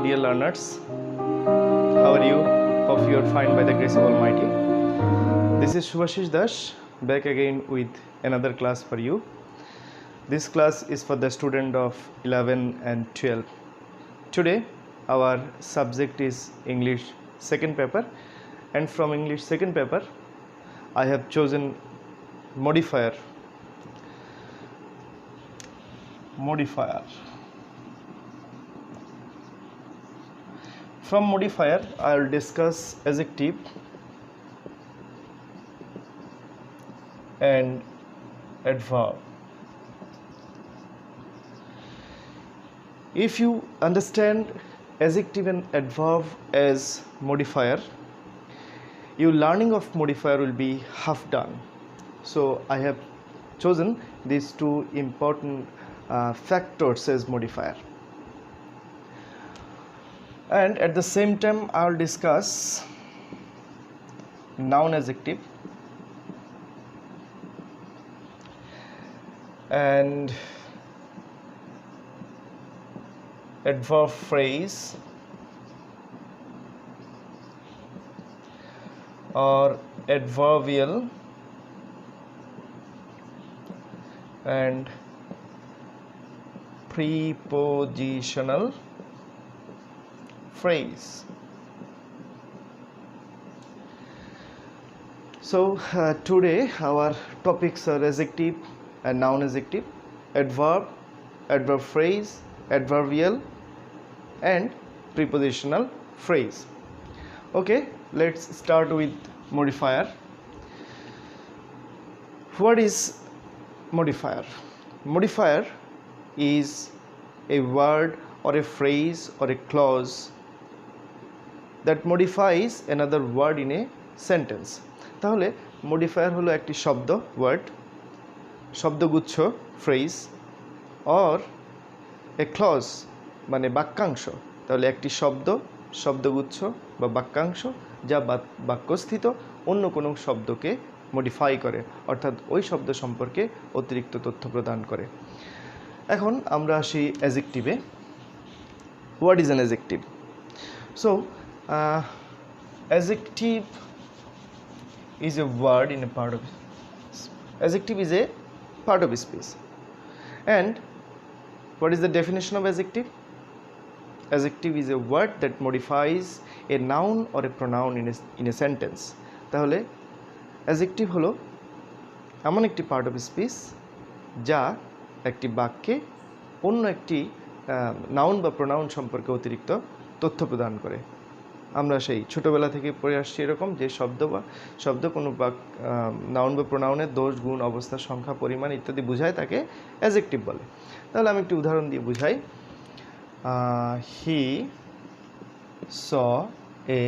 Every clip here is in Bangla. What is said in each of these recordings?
dear learners. How are you? Hope you are fine by the grace of Almighty. This is Shubhashish Das, back again with another class for you. This class is for the student of 11 and 12. Today, our subject is English second paper, and from English second paper, I have chosen modifier. From modifier, I will discuss adjective and adverb. If you understand adjective and adverb as modifier, your learning of modifier will be half done. So I have chosen these two important factors as modifier. And at the same time, I will discuss noun adjective and adverb phrase or adverbial and prepositional phrase. So today our topics are adjective and noun adjective, adverb, adverb phrase, adverbial and prepositional phrase. Okay, let's start with modifier. What is modifier? Modifier is a word or a phrase or a clause that modifies another word in a sentence. তাহলে modifier হলো একটি শব্দ, word, শব্দগুচ্ছ, phrase, or a clause মানে বাক্যাংশ। তাহলে একটি শব্দ, শব্দগুচ্ছ বা বাক্যাংশ যা বাক্যস্থিত অন্য কোনো শব্দকে মডিফাই করে, অর্থাৎ ওই শব্দ সম্পর্কে অতিরিক্ত তথ্য প্রদান করে। এখন আমরা আসি অ্যাডজেক্টিভে। What is an adjective? So adjective is a word in a part of adjective is a part of speech. And what is the definition of adjective? Adjective is a word that modifies a noun or a pronoun in a sentence. তাহলে adjective হলো এমন একটি পার্ট অফ স্পিচ যা একটি বাক্যে অন্য একটি নাউন বা প্রোনাউন সম্পর্কে অতিরিক্ত তথ্য প্রদান করে। আমরা সেই ছোটোবেলা থেকে পড়ে আসছি এরকম যে শব্দ কোনো নাউন বা প্রোনাউনের দোষ, গুণ, অবস্থা, সংখ্যা, পরিমাণ ইত্যাদি বোঝায়, তাকে অ্যাডজেক্টিভ বলে। তাহলে আমি একটি উদাহরণ দিয়ে বুঝাই। হি স এ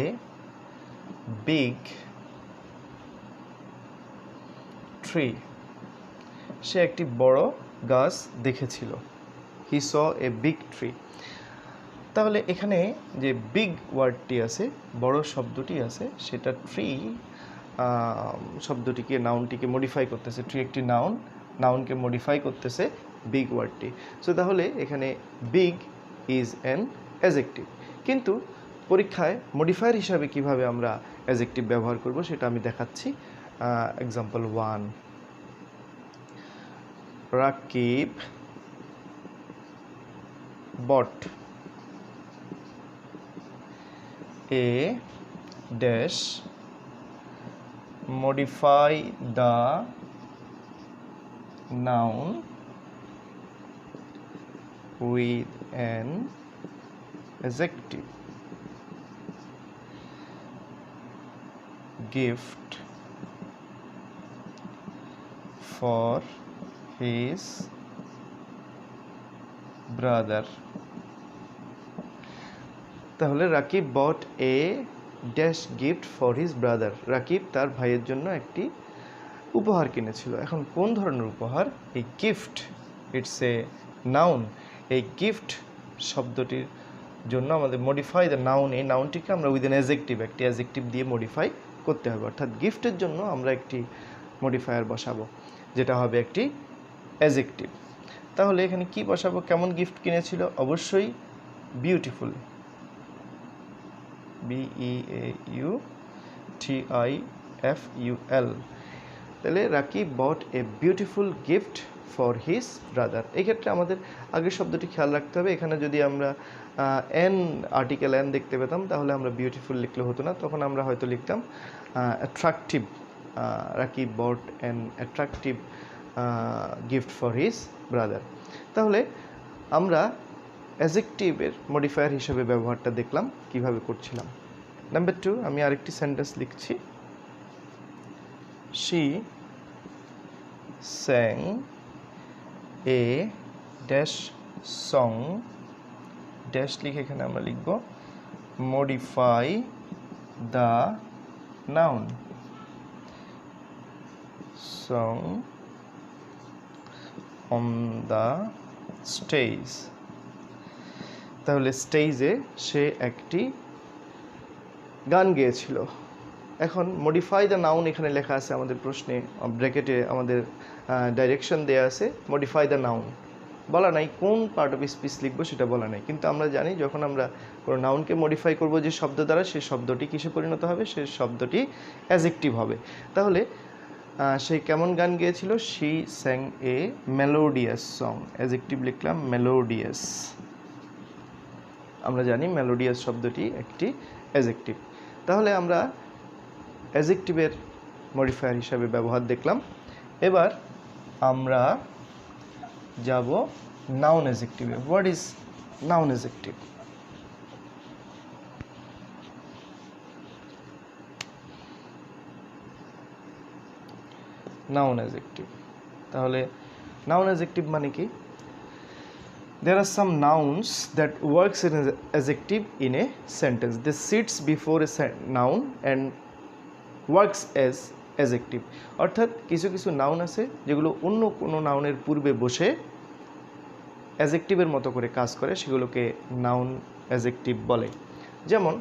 বিগ ট্রি। সে একটি বড় গাছ দেখেছিল। হি স এ বিগ ট্রি। তাহলে এখানে যে বিগ ওয়ার্ডটি আছে, বড় শব্দটি আছে, সেটা ট্রি শব্দটিকে, নাউনটিকে মডিফাই করতেছে। ট্রি একটি নাউনকে মডিফাই করতেছে বিগ ওয়ার্ডটি। সো তাহলে এখানে বিগ ইজ অ্যান অ্যাডজেক্টিভ। কিন্তু পরীক্ষায় মডিফায়ার হিসাবে কিভাবে আমরা অ্যাডজেক্টিভ ব্যবহার করব সেটা আমি দেখাচ্ছি। Example 1, Rakib bought a dash, modify the noun with an adjective, gift for his brother. তাহলে Rakib bought a dash gift for his brother. Rakib তার ভাইয়ের জন্য একটি উপহার কিনেছিল। এখন কোন ধরনের উপহার? এই গিফট, ইটস এ নাউন। এই গিফট শব্দটির জন্য আমাদের মডিফাই দ্য নাউন, এই নাউনটিকে আমরা উইথ এন অ্যাডজেক্টিভ, একটি অ্যাডজেক্টিভ দিয়ে মডিফাই করতে হবে। অর্থাৎ গিফটের জন্য আমরা একটি মডিফায়ার বসাবো, যেটা হবে একটি অ্যাডজেক্টিভ। তাহলে এখানে কি বসাবো? কেমন গিফট কিনেছিল? অবশ্যই বিউটিফুল, BEAUTIFUL। তাহলে Rakib bought a beautiful gift for his brother. এক্ষেত্রে আমাদের আগের শব্দটি খেয়াল রাখতে হবে। এখানে যদি আমরা এন আর্টিকেল এন দেখতে পেতাম তাহলে আমরা বিউটিফুল লিখলে হতো না, তখন আমরা হয়তো লিখতাম attractive. Rakib bot an attractive gift for his brother. তাহলে আমরা অ্যাডজেক্টিভের মডিফায়ার হিসেবে ব্যবহারটা দেখলাম কিভাবে করছিলাম। নাম্বার 2, আমি আরেকটি সেন্টেন্স লিখছি। She sang a dash song dash লিখে এখানে আমরা লিখব modify the noun song on the stage। তাহলে স্টেজে সে একটি গান গেয়েছিল। এখন মডিফাই দ্য নাউন এখানে লেখা আছে আমাদের প্রশ্নে, ব্র্যাকেটে আমাদের ডাইরেকশন দেয়া আছে মডিফাই দ্য নাউন, বলা নাই কোন পার্ট অফ স্পিচ লিখবো সেটা বলা নাই, কিন্তু আমরা জানি যখন আমরা কোনো নাউনকে মডিফাই করব যে শব্দ দ্বারা সেই শব্দটি কিসে পরিণত হবে, সেই শব্দটি অ্যাডজেক্টিভ হবে। তাহলে সে কেমন গান গেয়েছিল? She sang a melodious song. Adjective লিখলাম মেলোডিয়াস। আমরা জানি মেলোডিয়াস শব্দটি একটি অ্যাডজেক্টিভ। তাহলে আমরা অ্যাডজেক্টিভের মডিফায়ার হিসাবে ব্যবহার দেখলাম। এবার আমরা যাব নাউন অ্যাডজেক্টিভে। What is noun adjective? Noun adjective. তাহলে নাউন অ্যাডজেক্টিভ মানে কি? There are some nouns that works as an adjective in a sentence. They sits before a noun and works as adjective. অর্থাৎ কিছু কিছু নাউন আছে যেগুলো অন্য কোনো নাউনের পূর্বে বসে অ্যাডজেক্টিভের মতো করে কাজ করে, সেগুলোকে নাউন অ্যাডজেক্টিভ বলে। যেমন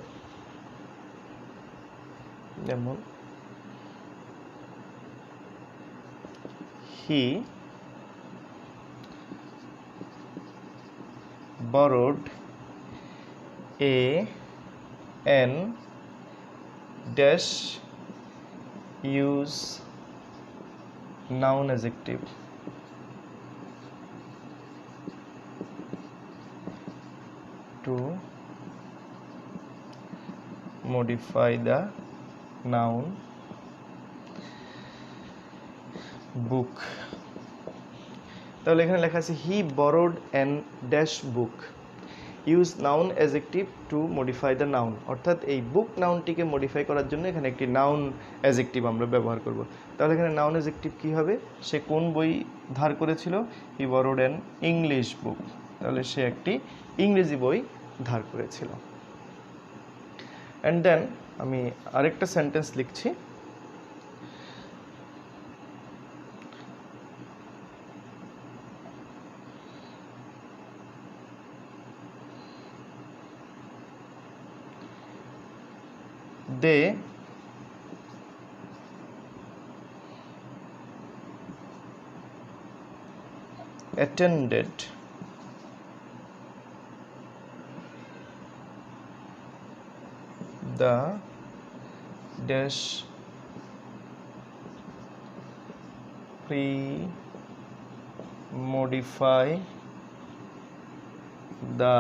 he borrowed an dash use noun adjective to modify the noun book। তাহলে এখানে লেখা আছে he borrowed an dash book, use noun adjective to modify the noun. অর্থাৎ এই বুক নাউনটিকে মডিফাই করার জন্য এখানে একটি নাউন অ্যাডজেক্টিভ আমরা ব্যবহার করব। তাহলে এখানে নাউন অ্যাডজেক্টিভ কী হবে? সে কোন বই ধার করেছিল? হি বরোড অ্যান ইংলিশ বুক। তাহলে সে একটি ইংরেজি বই ধার করেছিল। অ্যান্ড দেন আমি আরেকটা সেন্টেন্স লিখছি। They attended the dash pre-modify the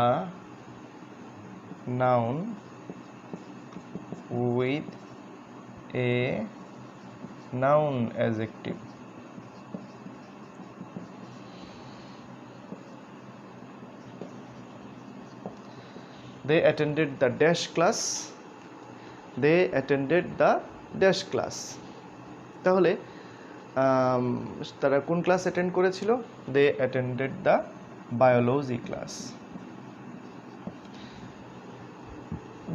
noun with a noun adjective। They attended the dash class. They attended the dash class। তাহলে তারা কোন ক্লাস অ্যাটেন্ড করেছিল? They attended the biology class.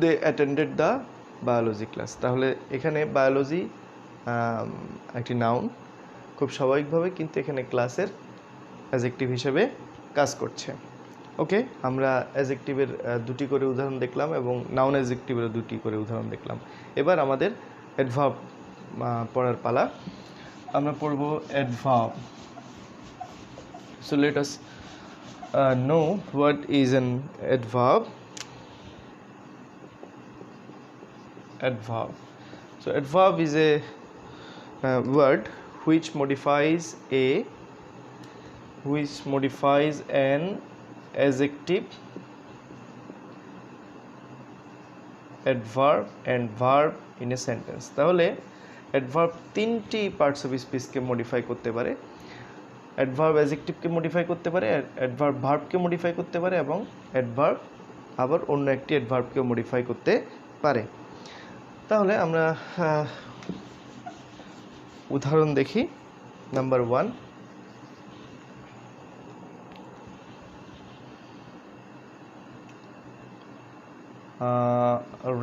They attended the biology class. তাহলে এখানে বায়োলজি একটি নাউন খুব স্বাভাবিকভাবে, কিন্তু এখানে ক্লাসের অ্যাডজেক্টিভ হিসেবে কাজ করছে। ওকে, আমরা অ্যাডজেক্টিভের দুটি করে উদাহরণ দেখলাম এবং নাউন অ্যাডজেক্টিভেরও দুটি করে উদাহরণ দেখলাম। এবার আমাদের অ্যাডভার্ব পড়ার পালা। আমরা পড়ব adverb. So let us know what is an adverb. adverb. So adverb is a word which modifies an adjective, adverb and verb in a sentence. তাহলে adverb তিনটি পার্টস অফ স্পিচকে মডিফাই করতে পারে। অ্যাডভার্ব অ্যাডজেক্টিভকে মডিফাই করতে পারে, অ্যাডভার্ব ভার্বকে মডিফাই করতে পারে এবং অ্যাডভার্ব আবার অন্য একটি অ্যাডভার্বকেও মডিফাই করতে পারে। তাহলে আমরা উদাহরণ দেখি। Number 1,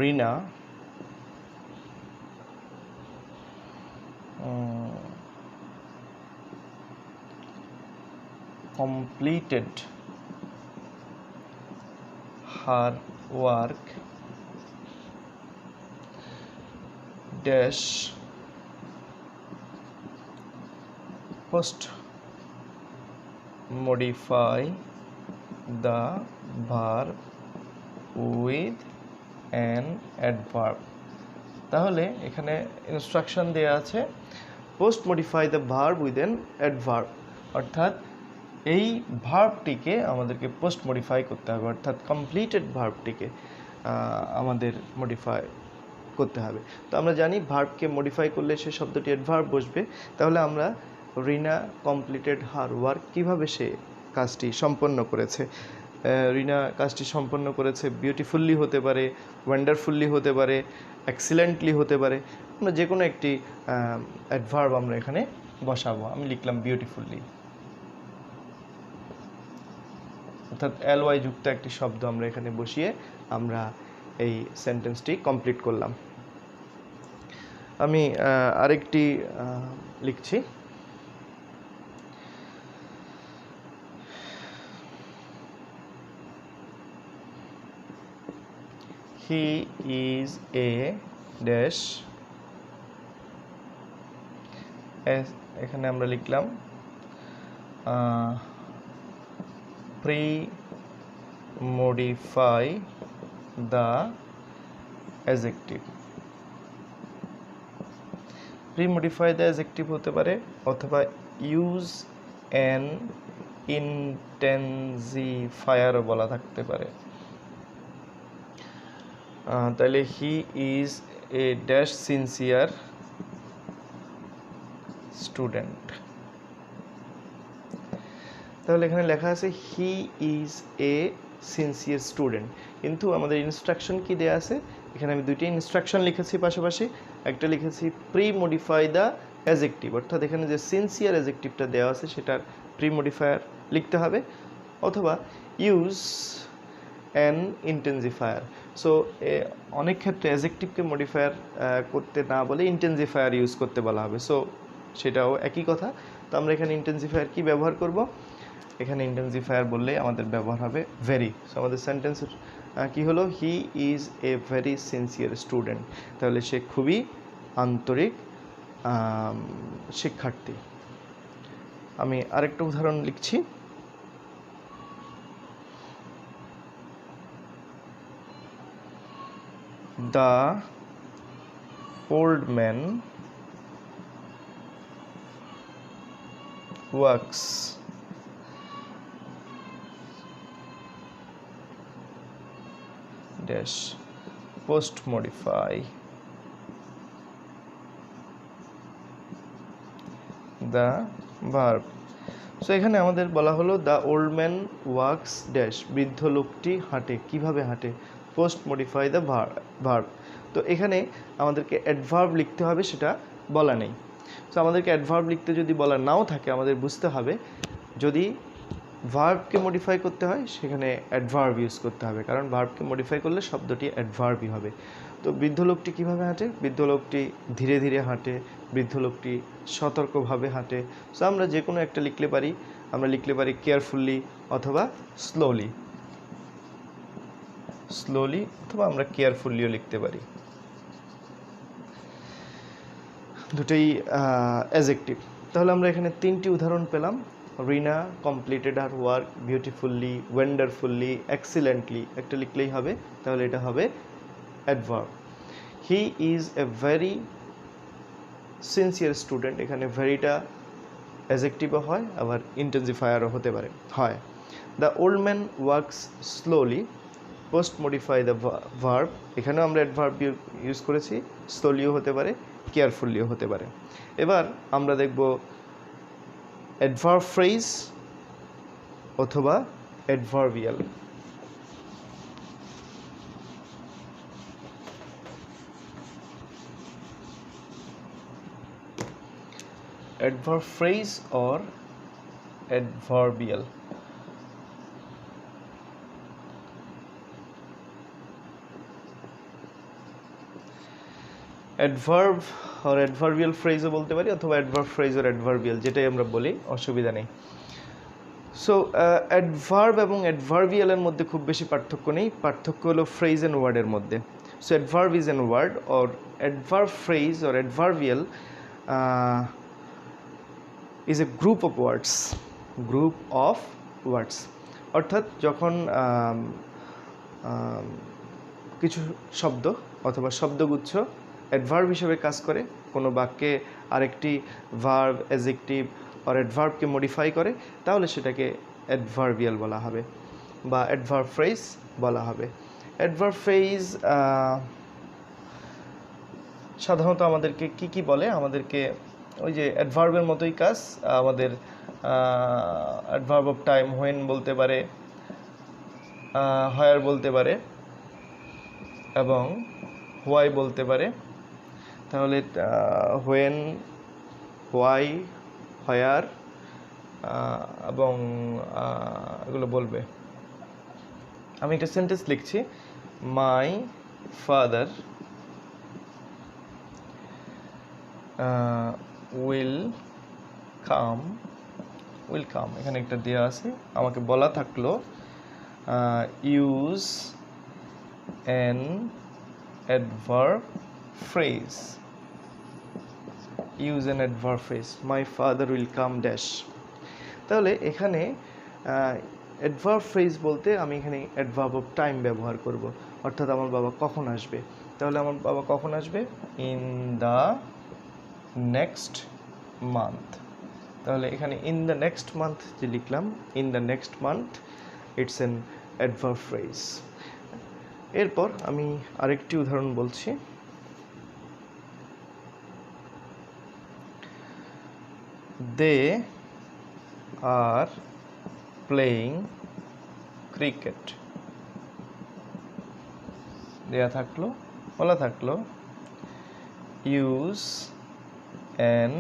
Rina completed her work dash post modify the verb with an adverb. তাহলে এখানে ইনস্ট্রাকশন দেয়া আছে post modify the verb with an adverb, অর্থাৎ এই ভার্বটিকে আমাদেরকে পোস্ট মডিফাই করতে হবে, অর্থাৎ কমপ্লিটেড ভার্বটিকে আমাদের মডিফাই করতে হবে। তো আমরা জানি ভার্বকে মডিফাই করলে সে শব্দটি অ্যাডভার্ব বসবে। তাহলে আমরা রিনা কমপ্লিটেড হার ওয়ার্ক, কীভাবে সে কাজটি সম্পন্ন করেছে। রিনা কাজটি সম্পন্ন করেছে বিউটিফুল্লি হতে পারে, ওয়ান্ডারফুল্লি হতে পারে, এক্সিলেন্টলি হতে পারে। আমরা যে কোনো একটি অ্যাডভার্ব আমরা এখানে বসাবো। আমি লিখলাম বিউটিফুল্লি, অর্থাৎ ly যুক্ত একটি শব্দ আমরা এখানে বসিয়ে আমরা এই সেন্টেন্সটি কমপ্লিট করলাম। আমি আরেকটি লিখছি। He is a dash, এখানে আমরা লিখলাম pre-modify the adjective. pre-modify the adjective হতে পারে অথবা use an intensifier বলা থাকতে পারে। তাহলে he is a dash sincere student। তাহলে এখানে লেখা আছে he is a sincere student, কিন্তু আমাদের ইনস্ট্রাকশন কি দেয়া আছে, এখানে আমি দুইটি ইনস্ট্রাকশন লিখেছি পাশাপাশি। একটা লিখেছি প্রি মডিফাই দ্য অ্যাডজেক্টিভ, অর্থাৎ এখানে যে সিনসিয়ার অ্যাডজেক্টিভটা দেওয়া আছে সেটার প্রি মডিফায়ার লিখতে হবে, অথবা ইউজ অ্যান ইন্টেন্সিফায়ার। সো অনেক ক্ষেত্রে অ্যাডজেক্টিভকে মডিফায়ার করতে না বলে ইন্টেন্সিফায়ার ইউজ করতে বলা হবে। সো সেটাও একই কথা। তো আমরা এখানে ইন্টেন্সিফায়ার কি ব্যবহার করব, এখানে ইন্টেন্সিফায়ার বললে আমাদের ব্যবহার হবে ভেরি। সো আমাদের সেন্টেন্সের কি হলো, he is a very sincere student. তাহলে সে খুবই আন্তরিক শিক্ষার্থী। আমি আরেকটা উদাহরণ লিখছি। The old man works dash post modify the verb। So এখানে আমাদের বলা হলো the old man works dash, বৃদ্ধ লোকটি হাঁটে। কিভাবে হাঁটে, পোস্ট মডিফাই দ্য ভার্ব। তো এখানে আমাদেরকে অ্যাডভার্ব লিখতে হবে, সেটা বলা নেই। সো আমাদেরকে অ্যাডভার্ব লিখতে যদি বলা নাও থাকে, আমাদের বুঝতে হবে যদি ভার্বকে মডিফাই করতে হয় সেখানে অ্যাডভার্ব ইউজ করতে হবে, কারণ ভার্বকে মডিফাই করলে শব্দটি অ্যাডভার্বই হবে। তো বৃদ্ধ লোকটি কীভাবে হাঁটে, বৃদ্ধ লোকটি ধীরে ধীরে হাঁটে, বৃদ্ধ লোকটি সতর্কভাবে হাঁটে। সো আমরা যে কোনো একটা লিখতে পারি, আমরা লিখতে পারি কেয়ারফুলি অথবা স্লোলি, অথবা আমরা কেয়ারফুলিও লিখতে পারি। দুটোই অ্যাডজেক্টিভ। তাহলে আমরা এখানে তিনটি উদাহরণ পেলাম। রিনা কমপ্লিটেড হার ওয়ার্ক বিউটিফুল্লি, ওয়ান্ডারফুল্লি, এক্সিলেন্টলি একটা লিখলেই হবে, তাহলে এটা হবে adverb. He is a very sincere student, এখানে ভেরিটা অ্যাজেক্টিভও হয় আবার ইন্টেন্সিফায়ারও হতে পারে হয়। The old man works slowly, post modify the verb, এখানেও আমরা অ্যাডভার্ব ইউজ করেছি, স্লোলিও হতে পারে কেয়ারফুলিও হতে পারে। এবার আমরা দেখব অ্যাডভার্ব ফ্রেজ অথবা adverbial. Adverb phrase or adverbial. Adverb or adverbial phrase ও বলতে পারি অথবা adverb phrase or adverbial, যেটাই আমরা বলি অসুবিধা নেই। সো অ্যাডভার্ব এবং অ্যাডভার্বিয়ালের মধ্যে খুব বেশি পার্থক্য নেই, পার্থক্য হলো ফ্রেজ অ্যান্ড ওয়ার্ডের মধ্যে। So adverb is an word or adverb phrase or adverbial is a group of words, অর্থাৎ যখন কিছু শব্দ অথবা শব্দগুচ্ছ অ্যাডভার্ব হিসেবে কাজ করে, কোনো বাক্যে আরেকটি ভার্ব, অ্যাডজেক্টিভ অর অ্যাডভার্বকে মডিফাই করে, তাহলে সেটাকে অ্যাডভার্বিয়াল বলা হবে বা অ্যাডভার্ব ফ্রেজ বলা হবে। অ্যাডভার্ব ফ্রেজ সাধারণত আমাদেরকে কি বলে, আমাদেরকে ওই যে অ্যাডভার্বের মতোই কাজ, আমাদের অ্যাডভার্ব অফ টাইম হোয়েন বলতে পারে, হায়ার বলতে পারে এবং হোয়াই বলতে পারে। তাহলে হোয়েন, হোয়াই, হায়ার এবং এগুলো বলবে। আমি একটা সেন্টেন্স লিখছি, মাই ফাদার উইল কাম, এখানে একটা দেওয়া আছে, আমাকে বলা থাকলো use an adverb phrase, use an adverb phrase, my father will come dash. তাহলে এখানে অ্যাডভার্ব ফ্রেজ বলতে আমি এখানে অ্যাডভার্ব অফ টাইম ব্যবহার করব, অর্থাৎ আমার বাবা কখন আসবে। তাহলে আমার বাবা কখন আসবে, ইন দ্য নেক্সট মান্থ। তাহলে এখানে ইন দ্য নেক্সট মান্থ যে লিখলাম, in the next month, it's an adverb phrase. এরপর আমি আরেকটি উদাহরণ বলছি, দে আর প্লেয়িং ক্রিকেট, দেয়া থাকলো, বলা থাকলো use an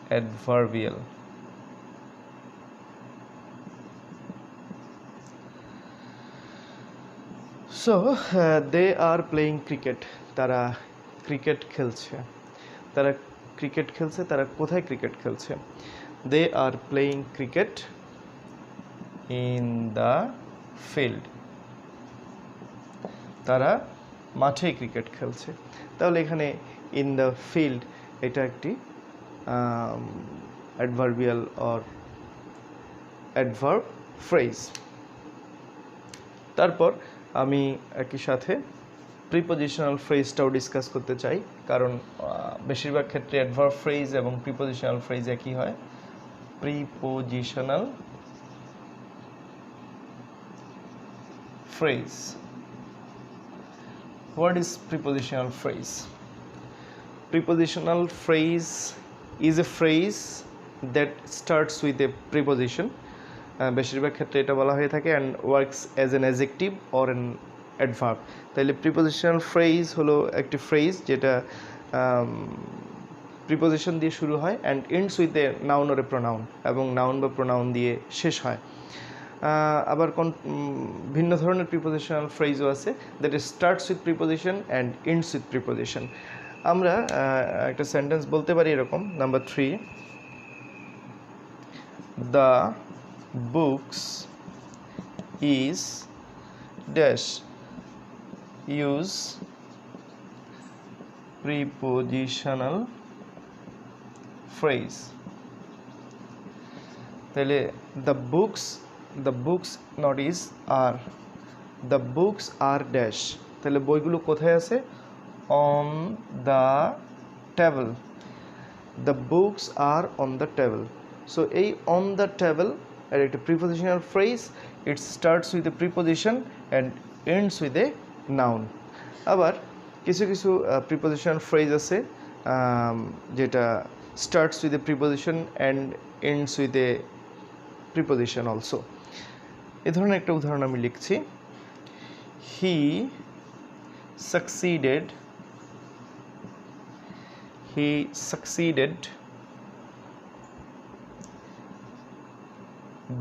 adverbial. So they are playing cricket, তারা ক্রিকেট খেলছে, তারা ক্রিকেট খেলছে, তারা কোথায় ক্রিকেট খেলছে, they are playing cricket in the field, তারা মাঠে ক্রিকেট খেলছে। তাহলে এখানে ইন দ্য ফিল্ড এটা একটি অ্যাডভার্বিয়াল অর অ্যাডভার্ব ফ্রেজ। তারপর আমি একই সাথে প্রিপোজিশনাল ফ্রেজটাও ডিসকাস করতে চাই, কারণ বেশিরভাগ ক্ষেত্রে অ্যাডভার্ব ফ্রেজ এবং প্রিপোজিশনাল ফ্রেজ একই হয়। Prepositional phrase. What is prepositional phrase? Prepositional phrase is a phrase that starts with a preposition. বেশিরভাগ ক্ষেত্রে এটা বলা হয়ে থাকে and works as an adjective or an adverb. তাহলে prepositional phrase হলো একটি phrase যেটা preposition দিয়ে শুরু হয় and ends with a noun or a pronoun, এবং noun বা pronoun দিয়ে শেষ হয়। আবার ভিন্ন ধরনের প্রিপোজিশনাল ফ্রেজও আছে, that starts with preposition and ends with preposition. আমরা একটা সেন্টেন্স বলতে পারি এরকম, number 3, the books is dash, use prepositional phrase. তাহলে the books not is are, the books are dash, তাহলে বইগুলো কোথায় আছে, on the table. The books are on the table. So এই on the table এর একটা prepositional phrase. It starts with a preposition and ends with a noun. আবার কিছু কিছু prepositional phrase আছে যেটা starts with a preposition and ends with a preposition also. এই ধরনের একটা উদাহরণ আমি লিখছি। He succeeded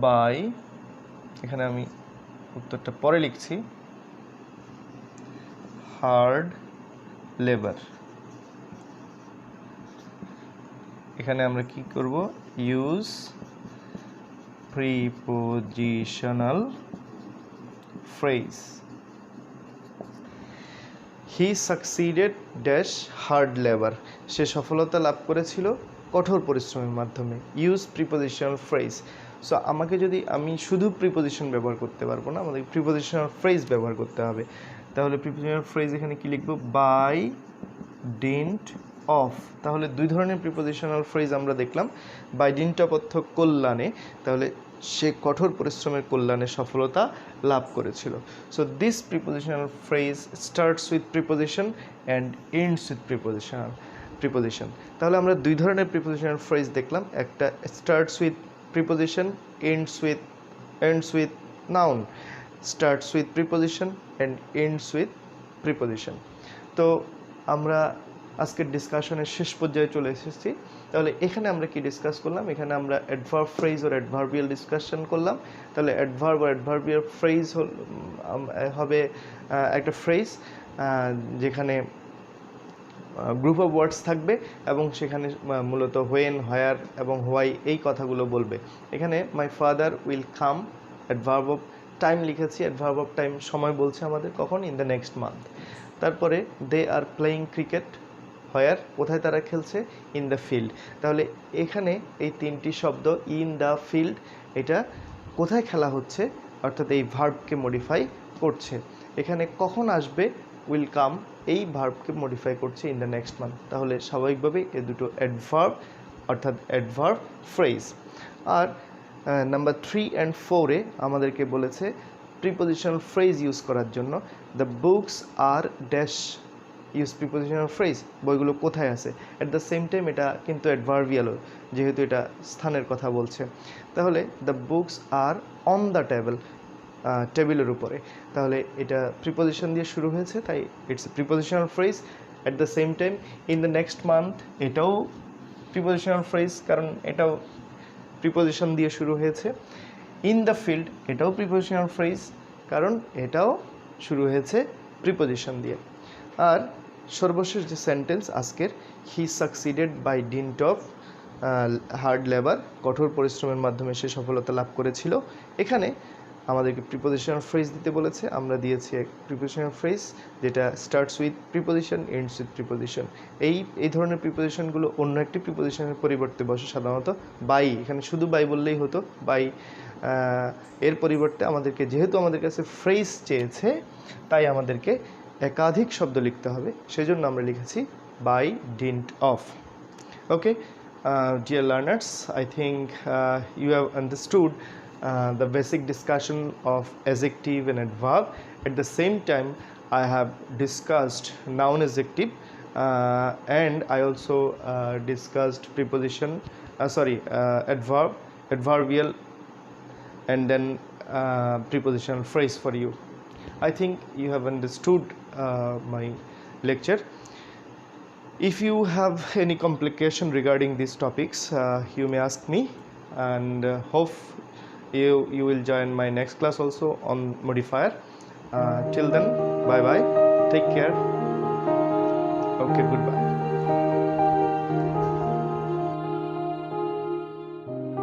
by, এখানে আমি উত্তরটা পরে লিখছি, হার্ড লেবার। এখানে আমরা কি করব, use prepositional phrase. He succeeded dash hard labour, সে সফলতা লাভ করেছিল কঠোর পরিশ্রমের মাধ্যমে। Use prepositional phrase. সো আমাকে যদি, আমি শুধু প্রিপোজিশন ব্যবহার করতে পারবো না, আমাদের প্রিপোজিশনাল ফ্রেজ ব্যবহার করতে হবে। তাহলে প্রিপোজিশনাল ফ্রেজ এখানে কি লিখবো, বাই ডিন্ট অফ। তাহলে দুই ধরনের প্রিপোজিশনাল ফ্রেজ আমরা দেখলাম। বাই ডিন্ট অফ অর্থ কল্যাণে, তাহলে সে কঠোর পরিশ্রমের কল্যাণে সফলতা লাভ করেছিল। So this prepositional phrase starts with preposition and ends with preposition. তাহলে আমরা দুই ধরনের প্রিপোজিশনাল ফ্রেজ দেখলাম, একটা starts with preposition, ends with noun, starts with preposition and ends with preposition. তো আমরা আজকের ডিসকাশনের শেষ পর্যায়ে চলে এসেছি। তাহলে এখানে আমরা কি ডিসকাস করলাম, এখানে আমরা অ্যাডভার্ব ফ্রেজ আর অ্যাডভার্বিয়াল ডিসকাশন করলাম। তাহলে অ্যাডভার্ব আর অ্যাডভার্বিয়াল ফ্রেজ হবে একটা ফ্রেজ যেখানে গ্রুপ অফ ওয়ার্ডস থাকবে এবং সেখানে মূলত হোয়েন, হোয়ার এবং হোয়াই এই কথাগুলো বলবে। এখানে my father will come, adverb of time লিখেছি। অ্যাডভার্ব অফ টাইম সময় বলছে আমাদের কখন, ইন দ্য নেক্সট মান্থ। তারপরে দে আর প্লেয়িং ক্রিকেট, হোয়ার কোথায় তারা খেলছে, ইন দ্য ফিল্ড। তাহলে এখানে এই তিনটি শব্দ ইন দ্য ফিল্ড, এটা কোথায় খেলা হচ্ছে অর্থাৎ এই ভার্বকে মডিফাই করছে। এখানে কখন আসবে, উইল কাম, এই ভার্বকে মডিফাই করছে ইন দ্য নেক্সট মান্থ। তাহলে স্বাভাবিকভাবেই এই দুটো অ্যাডভার্ব অর্থাৎ অ্যাডভার্ব ফ্রেজ। আর নাম্বার 3 and 4-এ আমাদেরকে বলেছে প্রিপোজিশনাল ফ্রেজ ইউজ করার জন্য। The books are dash use prepositional phrase, বইগুলো কোথায় আছে। অ্যাট দ্য সেম টাইম এটা কিন্তু অ্যাডভার্বিয়ালও, যেহেতু এটা স্থানের কথা বলছে। তাহলে the books R on the table, টেবিলের উপরে। তাহলে এটা প্রিপোজিশন দিয়ে শুরু হয়েছে, তাই it's prepositional phrase. At the same time in the next month, এটাও প্রিপোজিশনাল ফ্রেজ, কারণ এটাও প্রিপোজিশন দিয়ে শুরু হয়েছে। ইন দ্য ফিল্ড, এটাও প্রিপোজিশনাল ফ্রেজ, কারণ এটাও শুরু হয়েছে প্রিপোজিশন দিয়ে। আর সর্বশেষ যে সেন্টেন্স আজকের, he succeeded by dint of hard labour, কঠোর পরিশ্রমের মাধ্যমে সে সফলতা লাভ করেছিল। এখানে আমাদেরকে প্রিপোজিশনাল ফ্রেজ দিতে বলেছে, আমরা দিয়েছি এক প্রিপোজিশনাল ফ্রেজ যেটা starts with preposition, ends with preposition. এই ধরনের প্রিপোজিশনগুলো অন্য একটি প্রিপোজিশনের পরিবর্তে বসে সাধারণত বাই, এখানে শুধু বাই বললেই হতো, বাই এর পরিবর্তে আমাদেরকে, যেহেতু আমাদের কাছে ফ্রেজ চেয়েছে, তাই আমাদেরকে একাধিক শব্দ লিখতে হবে, সেজন্য আমরা লিখেছি by dint of. Okay, dear learners, I think you have understood the basic discussion of adjective and adverb. At the same time, I have discussed noun adjective and I also discussed preposition, adverb, adverbial and then prepositional phrase for you. I think you have understood my lecture. If you have any complication regarding these topics, you may ask me, and hope you will join my next class also on modifier. Till then, bye bye, take care. Okay, goodbye.